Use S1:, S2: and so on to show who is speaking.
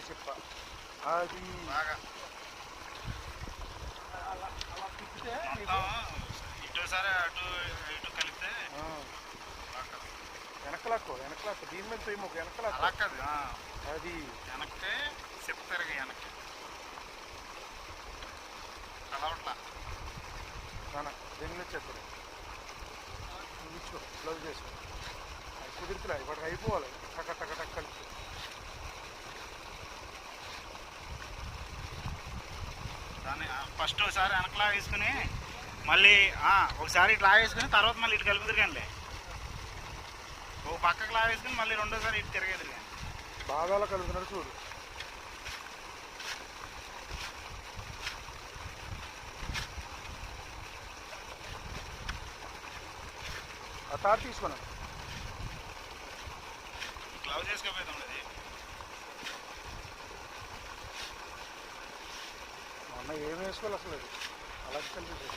S1: చెప్ప అది
S2: బాగా
S1: అలా అలా తిప్పితే
S2: ఇటుసారి అటు ఇటు కలిపితే
S1: వెనకలాక్కో దీని మీద తొయ్యి మొక్క వెనకలాక్కో
S2: అలా కాదు
S1: అది
S2: వెనక్కి చెప్తారు వెనక్కి కలవట్లా
S1: దీని మీద చేస్తారు కూర్చో క్లోజ్ చేసుకో అది కుదురుతులే ఇప్పుడు అయిపోవాలి టక టక టక్ కలిపి
S2: దాన్ని ఫస్ట్ ఒకసారి వెనకలా వేసుకుని మళ్ళీ ఒకసారి ఇట్లా వేసుకుని తర్వాత మళ్ళీ ఇటు కలుపుదురు కానీ ఓ పక్కకు లా వేసుకుని మళ్ళీ రెండోసారి ఇటు తిరగేదురు కానీ
S1: బాగా కలుపుతున్నారు చూడు ఆ తాడు తీసుకున్నాను
S2: గ్లౌజ్ వేసుకోపోయేది ఉండదు
S1: మొన్న ఏం వేసుకోవాలి అసలు అది అలాగే కలిపి